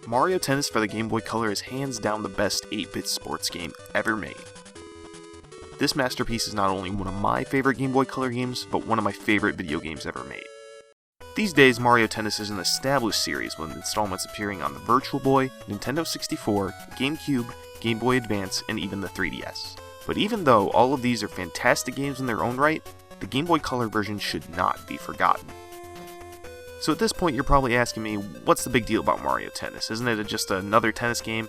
Mario Tennis for the Game Boy Color is hands down the best 8-bit sports game ever made. This masterpiece is not only one of my favorite Game Boy Color games, but one of my favorite video games ever made. These days, Mario Tennis is an established series with installments appearing on the Virtual Boy, Nintendo 64, GameCube, Game Boy Advance, and even the 3DS. But even though all of these are fantastic games in their own right, the Game Boy Color version should not be forgotten. So at this point you're probably asking me, what's the big deal about Mario Tennis? Isn't it just another tennis game?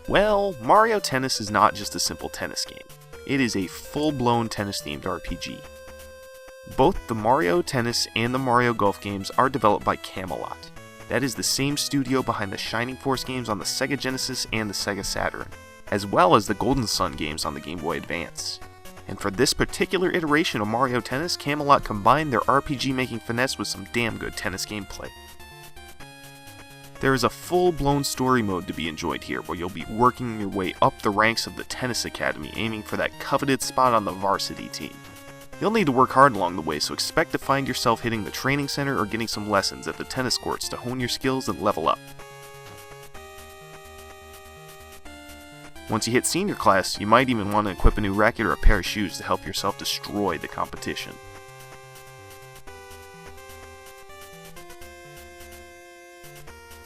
Well, Mario Tennis is not just a simple tennis game. It is a full-blown tennis-themed RPG. Both the Mario Tennis and the Mario Golf games are developed by Camelot. That is the same studio behind the Shining Force games on the Sega Genesis and the Sega Saturn, as well as the Golden Sun games on the Game Boy Advance. And for this particular iteration of Mario Tennis, Camelot combined their RPG-making finesse with some damn good tennis gameplay. There is a full-blown story mode to be enjoyed here, where you'll be working your way up the ranks of the Tennis Academy, aiming for that coveted spot on the varsity team. You'll need to work hard along the way, so expect to find yourself hitting the training center or getting some lessons at the tennis courts to hone your skills and level up. Once you hit senior class, you might even want to equip a new racket or a pair of shoes to help yourself destroy the competition.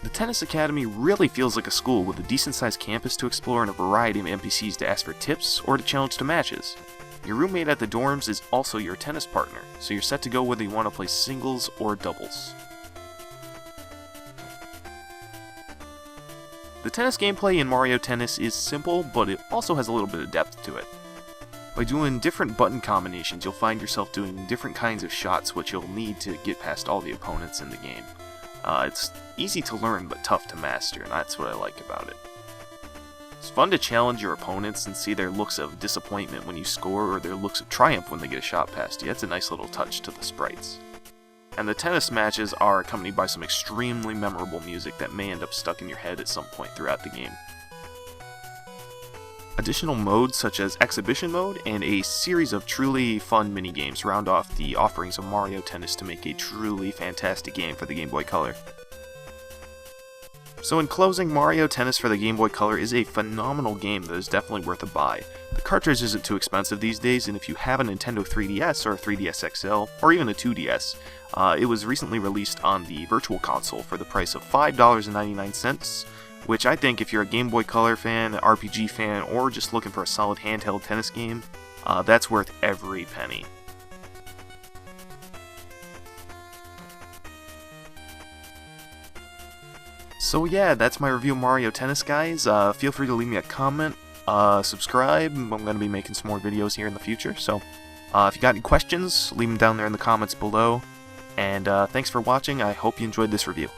The Tennis Academy really feels like a school with a decent-sized campus to explore and a variety of NPCs to ask for tips or to challenge to matches. Your roommate at the dorms is also your tennis partner, so you're set to go whether you want to play singles or doubles. The tennis gameplay in Mario Tennis is simple, but it also has a little bit of depth to it. By doing different button combinations, you'll find yourself doing different kinds of shots which you'll need to get past all the opponents in the game. It's easy to learn but tough to master, and that's what I like about it. It's fun to challenge your opponents and see their looks of disappointment when you score or their looks of triumph when they get a shot past you. That's a nice little touch to the sprites. And the tennis matches are accompanied by some extremely memorable music that may end up stuck in your head at some point throughout the game. Additional modes such as Exhibition Mode and a series of truly fun minigames round off the offerings of Mario Tennis to make a truly fantastic game for the Game Boy Color. So in closing, Mario Tennis for the Game Boy Color is a phenomenal game that is definitely worth a buy. The cartridge isn't too expensive these days, and if you have a Nintendo 3DS or a 3DS XL, or even a 2DS, it was recently released on the Virtual Console for the price of $5.99, which I think if you're a Game Boy Color fan, an RPG fan, or just looking for a solid handheld tennis game, that's worth every penny. So yeah, that's my review of Mario Tennis, guys. Feel free to leave me a comment, subscribe. I'm going to be making some more videos here in the future, so if you got any questions, leave them down there in the comments below. And thanks for watching. I hope you enjoyed this review.